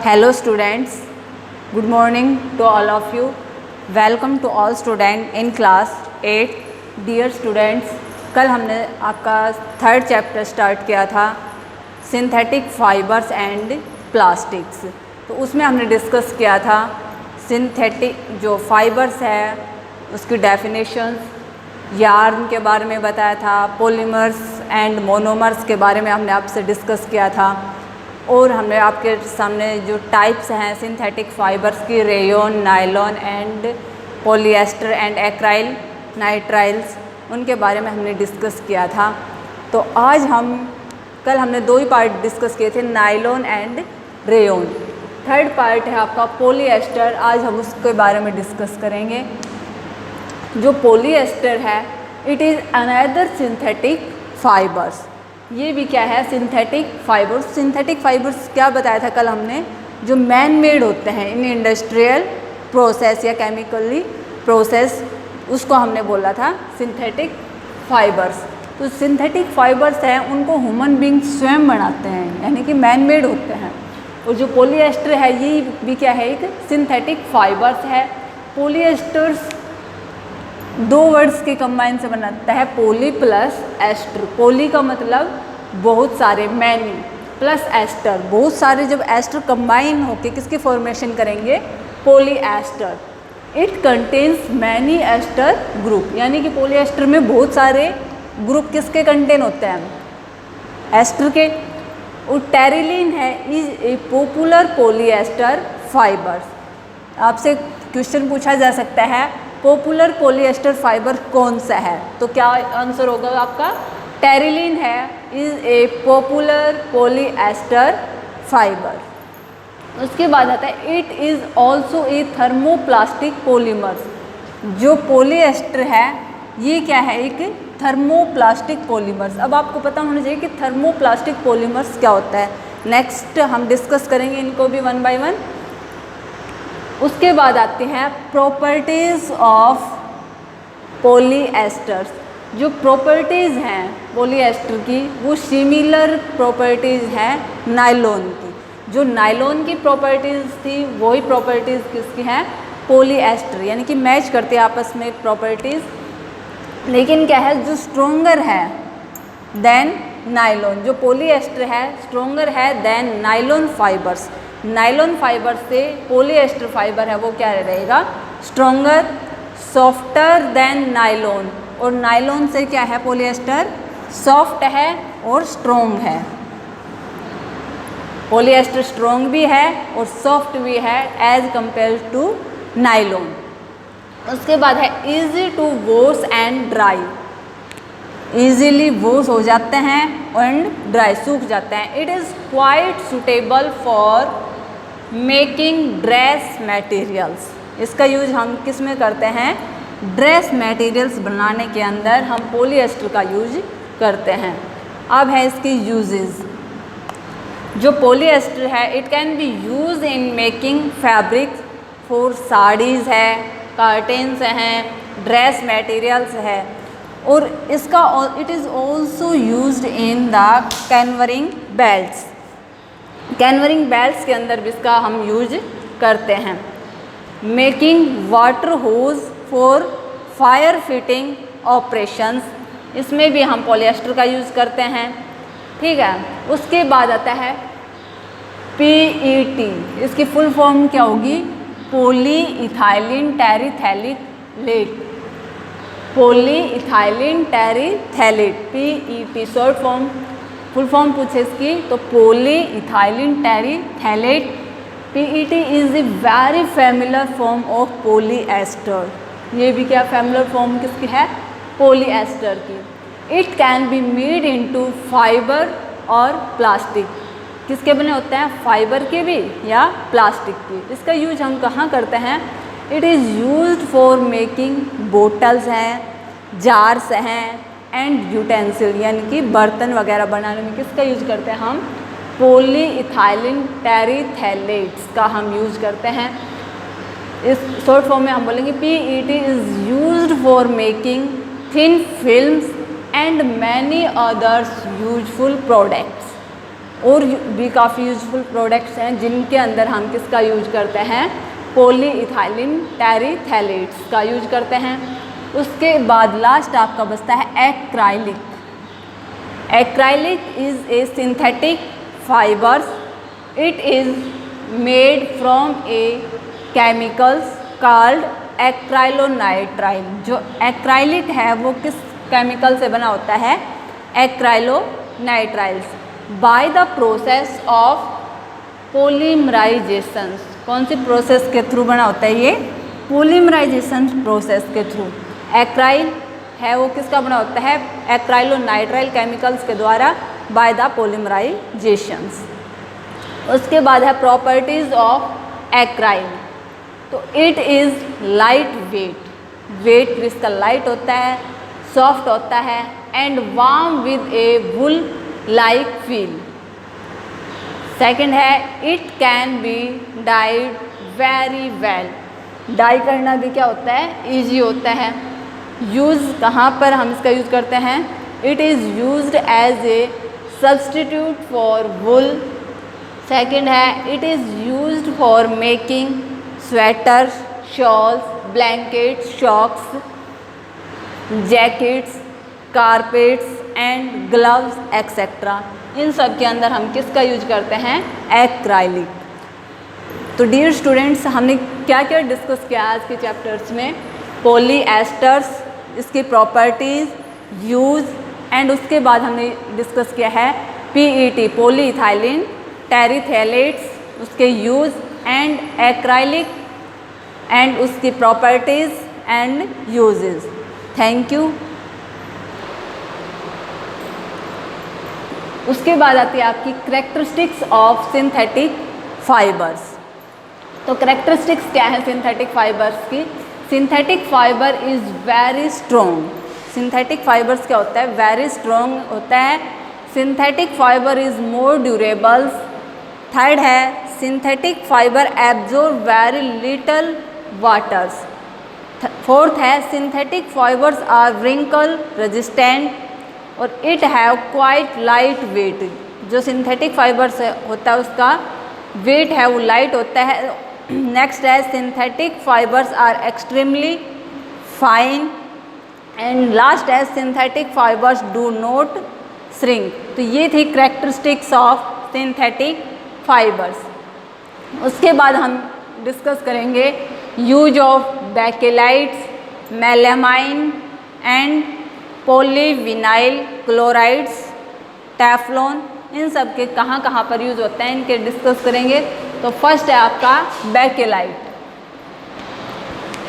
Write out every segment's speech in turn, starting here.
Hello students, good morning to all of you. Welcome to all students in class 8. Dear students, कल हमने आपका third chapter start किया था synthetic fibres and plastics. तो उसमें हमने डिस्कस किया था सिंथेटिक जो फाइबर्स है उसकी डेफिनेशंस, यार्न के बारे में बताया था, पॉलीमर्स एंड मोनोमर्स के बारे में हमने आपसे डिस्कस किया था। और हमने आपके सामने जो टाइप्स हैं सिंथेटिक फाइबर्स की, rayon, nylon and polyester and एक्राइल nitriles, उनके बारे में हमने डिस्कस किया था। तो आज कल हमने दो ही पार्ट डिस्कस किए थे, nylon and rayon. Third part है आपका पॉलिएस्टर, आज हम उसके बारे में डिस्कस करेंगे। जो पॉलिएस्टर है it is another synthetic fibres. ये भी क्या है? Synthetic fibres. सिंथेटिक फाइबर्स क्या बताया था कल हमने? जो मैन मेड होते हैं इन इंडस्ट्रियल प्रोसेस या केमिकली प्रोसेस, उसको हमने बोला था सिंथेटिक फाइबर्स। तो सिंथेटिक फाइबर्स हैं उनको ह्यूमन बींग स्वयं बनाते हैं, यानी कि मैन मेड होते हैं। और जो पॉलिएस्टर है ये भी क्या है? एक सिंथेटिक फाइबर्स है। पॉलिएस्टर्स दो वर्ड्स के कंबाइन से बनाता है, पोली प्लस एस्टर। पोली का मतलब बहुत सारे, मैनी, प्लस एस्टर बहुत सारे। जब एस्टर कंबाइन होके किसकी फॉर्मेशन करेंगे? Polyester. It contains many ester group, यानी कि पॉलिएस्टर में बहुत सारे ग्रुप किसके कंटेन होते हैं? एस्टर के। और टेरिलीन है is a popular polyester fibres. आपसे क्वेश्चन पूछा जा सकता है पॉपुलर पॉलिएस्टर फाइबर कौन सा है? तो क्या आंसर होगा आपका? टेरिलीन है is a popular polyester fibre. उसके बाद आता है it is also a thermoplastic polymers. जो पॉलिएस्टर है ये क्या है? एक थर्मोप्लास्टिक पॉलीमर्स। अब आपको पता होना चाहिए कि थर्मोप्लास्टिक पॉलीमर्स क्या होता है। नेक्स्ट हम डिस्कस करेंगे इनको भी वन बाय वन। उसके बाद आते हैं प्रॉपर्टीज़ ऑफ पॉलिएस्टर्स। जो प्रॉपर्टीज़ हैं पॉलिएस्टर की वो सिमिलर प्रॉपर्टीज़ हैं नायलॉन की। जो नायलॉन की प्रॉपर्टीज़ थी वही प्रॉपर्टीज़ किसकी हैं? पॉलिएस्टर, यानी कि मैच करते हैं आपस में प्रॉपर्टीज़। लेकिन क्या है? जो स्ट्रोंगर है देन नायलॉन, जो पॉलिएस्टर है स्ट्रोंगर है than nylon fibres. Nylon fibre से पॉलिएस्टर फाइबर है वो क्या रहेगा? Stronger, softer than nylon. और नायलॉन से क्या है? पॉलिएस्टर सॉफ्ट है और स्ट्रोंग है। पॉलिएस्टर स्ट्रोंग भी है और सॉफ्ट भी है एज कंपेयर टू नायलॉन। उसके बाद है easy to wash and dry. Easily wash हो जाते हैं एंड ड्राई, सूख जाते हैं। It is quite suitable for making dress materials. इसका यूज हम किस में करते हैं? ड्रेस मटेरियल्स बनाने के अंदर हम पॉलिएस्टर का यूज करते हैं। अब है इसकी यूजेस। जो पॉलिएस्टर है it can be use in making fabric for saris है, कर्टेन्स हैं, ड्रेस मटेरियल्स है। और इसका it is also used in the conveyor belts. Conveyor belts के अंदर भी इसका हम यूज करते हैं। Making water hose for fire fighting operations, इसमें भी हम पॉलिएस्टर का यूज़ करते हैं। ठीक है। उसके बाद आता है PET। इसकी फुल फॉर्म क्या होगी? Poly ethylene terephthalate. Poly ethylene terephthalate, PET short form. Full form पूछे इसकी तो poly ethylene terephthalate. PET is a very familiar form of polyester. ये भी क्या फैमिलर फॉर्म किसकी है? पॉलिएस्टर की। It can be made into fiber और प्लास्टिक। किसके बने होते हैं? फाइबर के भी या प्लास्टिक के। इसका यूज हम कहाँ करते हैं? It is used for making bottles हैं, जार्स हैं एंड यूटेंसिल, यानी कि बर्तन वगैरह बनाने में किसका यूज करते हैं हम? पॉली इथाइलिन टेरिथैलेट्स का हम यूज करते हैं। इस शॉर्ट फॉर्म में हम बोलेंगे PET is used for making thin films and many others useful products. और भी काफ़ी यूजफुल प्रोडक्ट्स हैं जिनके अंदर हम किसका यूज करते हैं, पॉलीइथाइलिन टेरिथैलेट्स का यूज करते हैं। उसके बाद लास्ट आपका बचता है acrylic. Acrylic is a synthetic fibers, it is made from a chemicals called acrylonitrile. जो एक्राइलिक है वो किस केमिकल से बना होता है, acrylonitriles, by the process of polymerization. कौन सी प्रोसेस के थ्रू बना होता है ये, पोलीमराइजेशन प्रोसेस के थ्रू। एक्राइल है वो किसका बना होता है, एक्राइलोनाइट्राइल केमिकल्स के द्वारा बाय द पोलीमराइजेशंस। उसके बाद है प्रॉपर्टीज ऑफ एक्राइल। तो it is light weight, weight इसका लाइट होता है, सॉफ्ट होता है, and warm with a wool like feel. Second है it can be dyed very well. Dye करना भी क्या होता है, ईजी होता है। यूज़ कहाँ पर हम इसका यूज़ करते हैं, it is used as a substitute for wool. Second है it is used for making sweater, shawls, blankets, socks, jackets, carpets and gloves etcetera. इन सब के अंदर हम किसका यूज करते हैं, एक्राइलिक। तो डियर स्टूडेंट्स, हमने क्या क्या डिस्कस किया आज के चैप्टर्स में, पॉलीएस्टर्स, इसकी प्रॉपर्टीज़, यूज़, एंड उसके बाद हमने डिस्कस किया है पीईटी, पॉलीइथाइलिन टेरिथैलेट्स, उसके यूज़, एंड एक्राइलिक एंड उसकी properties and uses. Thank you. उसके बाद आती है आपकी करेक्टरिस्टिक्स ऑफ सिंथेटिक फाइबर्स। तो करेक्टरिस्टिक्स क्या है सिंथेटिक फाइबर्स की, synthetic fiber is very strong. Synthetic fibers क्या होता है, वेरी स्ट्रॉन्ग होता है। Synthetic fiber is more durables. Third है synthetic fiber absorb very little waters. Fourth है synthetic fibers are wrinkle resistant, और it have quite light wait. जो synthetic fibres होता है उसका वेट है वो लाइट होता है। नेक्स्ट है synthetic fibers are extremely fine, and last है synthetic fibers do not shrink. तो ये थी करेक्टरिस्टिक्स ऑफ सिंथेटिक फाइबर्स। उसके बाद हम डिस्कस करेंगे use of bakelites, melamine and polyvinyl chlorides, Teflon, इन सब के कहाँ कहाँ पर यूज़ होते हैं इनके डिस्कस करेंगे। तो फर्स्ट है आपका बेकेलाइट।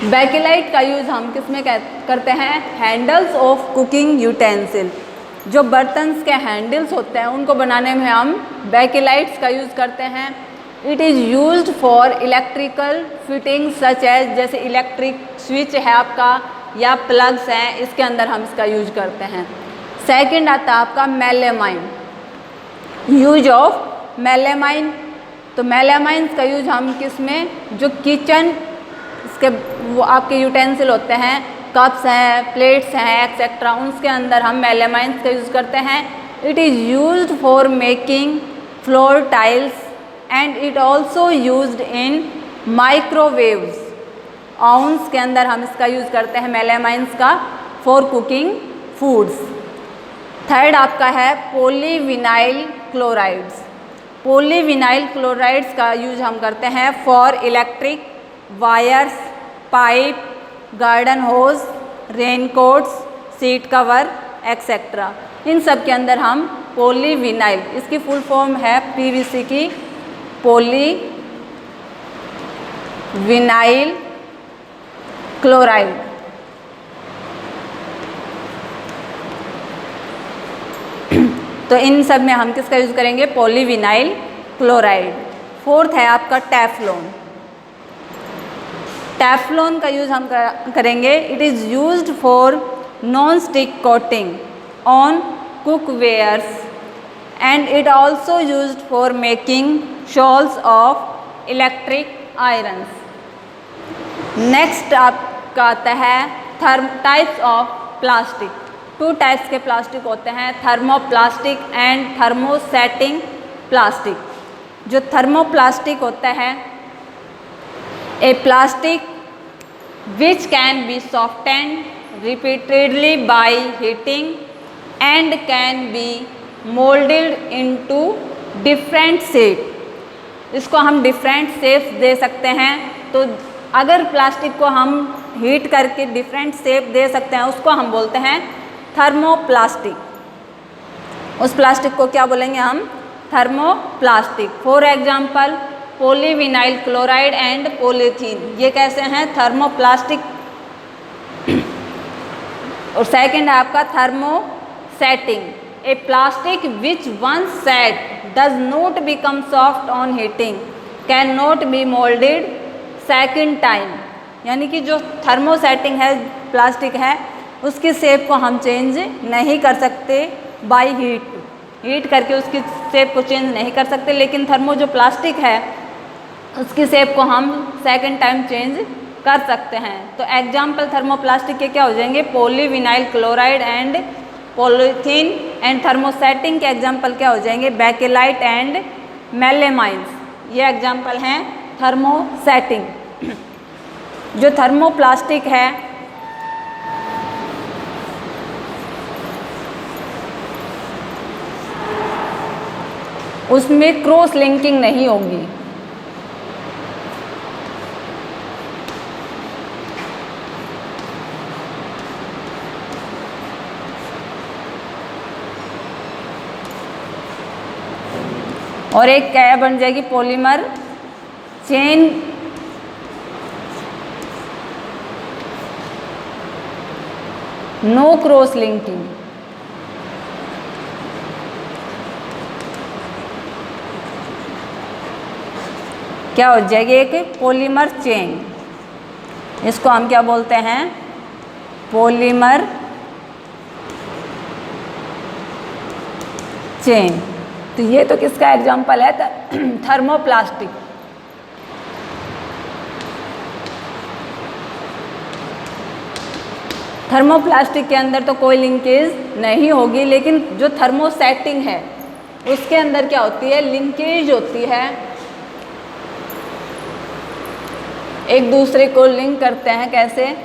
बेकेलाइट का यूज़ हम किस में करते हैं, हैंडल्स ऑफ कुकिंग यूटेंसिल। जो बर्तन्स के हैंडल्स होते हैं उनको बनाने में हम बेकेलाइट्स का यूज़ करते हैं। It is used for electrical fitting such as, जैसे इलेक्ट्रिक स्विच है आपका या प्लग्स हैं, इसके अंदर हम इसका यूज करते हैं। सेकंड आता है आपका मेलामाइन, यूज ऑफ मेलामाइन। तो मेलामाइन का यूज हम किस में, जो किचन इसके वो आपके यूटेंसिल होते हैं, कप्स हैं, प्लेट्स हैं एक्सेट्रा, उसके अंदर हम मेलामाइन का यूज़ करते हैं। It is used for making floor tiles, and it also used in microwaves. ओवन्स के अंदर हम इसका यूज़ करते हैं मेलामाइन्स का, फॉर कुकिंग फूड्स। थर्ड आपका है पॉलीविनाइल क्लोराइड्स। पॉलीविनाइल क्लोराइड्स का यूज हम करते हैं for electric wires, pipe, garden hose, raincoats, seat cover etcetera. इन सब के अंदर हम पॉलीविनाइल, इसकी फुल फॉर्म है पीवीसी की, पॉलीविनाइल क्लोराइड। तो इन सब में हम किसका यूज़ करेंगे, पॉलीविनाइल क्लोराइड। फोर्थ है आपका टेफ्लॉन। टेफ्लॉन का यूज़ हम करेंगे, it is used for non stick coating on cookwares, and it also used for making shells of electric irons. Next आपका आता है types of plastic. Two types के plastic होते हैं, थर्मोप्लास्टिक एंड थर्मोसेटिंग प्लास्टिक। जो thermoplastic होता है, a plastic which can be softened repeatedly by heating and can be moulded into different shape. इसको हम डिफरेंट शेप्स दे सकते हैं। तो अगर प्लास्टिक को हम हीट करके डिफरेंट शेप दे सकते हैं, उसको हम बोलते हैं थर्मोप्लास्टिक। उस प्लास्टिक को क्या बोलेंगे हम? Thermoplastic. For example polyvinyl chloride and polythene, ये कैसे हैं? थर्मोप्लास्टिक। और सेकंड है आपका thermosetting. A plastic which once set does not become soft on heating can not be moulded second time. यानी कि जो थर्मोसेटिंग है प्लास्टिक है, उसकी शेप को हम चेंज नहीं कर सकते बाय हीट करके उसकी शेप को चेंज नहीं कर सकते। लेकिन थर्मो जो प्लास्टिक है उसकी शेप को हम सेकंड टाइम चेंज कर सकते हैं। तो एग्जाम्पल थर्मोप्लास्टिक के क्या हो जाएंगे? Polyvinyl chloride and polythene. And thermosetting के एग्जाम्पल क्या हो जाएंगे? Bakelite and melamines. ये एग्जाम्पल हैं थर्मोसेटिंग। जो थर्मोप्लास्टिक है उसमें क्रॉस लिंकिंग नहीं होगी। और एक क्या बन जाएगी? Polymer chain. No cross linking. क्या हो जाएगी? एक पॉलीमर चेन। इसको हम क्या बोलते हैं? Polymer chain. तो ये तो किसका एग्जाम्पल है? थर्मोप्लास्टिक। थर्मोप्लास्टिक के अंदर तो कोई लिंकेज नहीं होगी, लेकिन जो थर्मोसेटिंग है उसके अंदर क्या होती है? लिंकेज होती है। एक दूसरे को लिंक करते हैं। कैसे?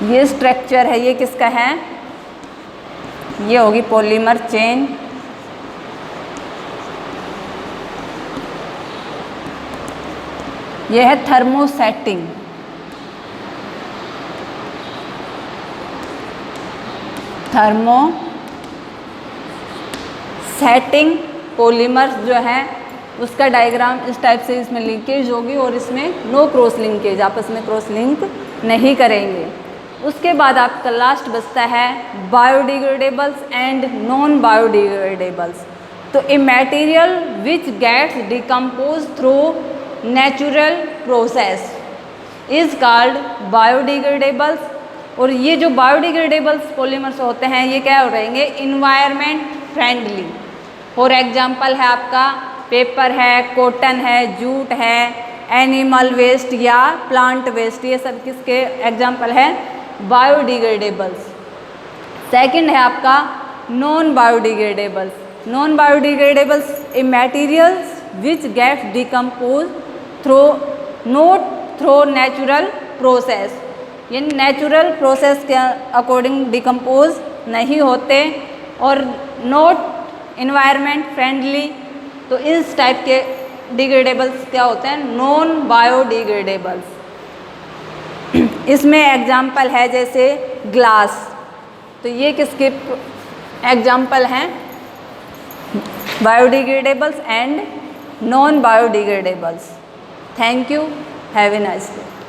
ये स्ट्रक्चर है, ये किसका है? ये होगी पॉलीमर चेन। ये है थर्मोसेटिंग। थर्मोसेटिंग पॉलीमर जो है उसका डायग्राम इस टाइप से, इसमें लिंकेज होगी और इसमें नो क्रॉस लिंकेज, आपस में क्रॉस लिंक नहीं करेंगे। उसके बाद आपका लास्ट बचता है बायोडिग्रेडेबल्स एंड नॉन बायोडिग्रेडेबल्स। तो a material which gets decompose through natural process is called biodegradables. और ये जो बायोडिग्रेडेबल्स पॉलीमर्स होते हैं ये क्या हो रहेंगे? Environment friendly. फॉर एग्जांपल है आपका पेपर है, कॉटन है, जूट है, एनिमल वेस्ट या प्लांट वेस्ट, ये सब किसके एग्जांपल है? बायोडिग्रेडेबल्स। सेकंड है आपका non biodegradables. Non biodegradables a materials which gets decompose through not through natural process, ये नेचुरल प्रोसेस के अकॉर्डिंग डिकम्पोज नहीं होते और नॉट इन्वायरमेंट फ्रेंडली। तो इस टाइप के डिग्रेडेबल्स क्या होते हैं? नॉन बायोडिग्रेडेबल्स। इसमें एग्जाम्पल है जैसे ग्लास, तो ये किसके एग्जाम्पल हैं? Biodegradables and non biodegradables. Thank you, have a nice day.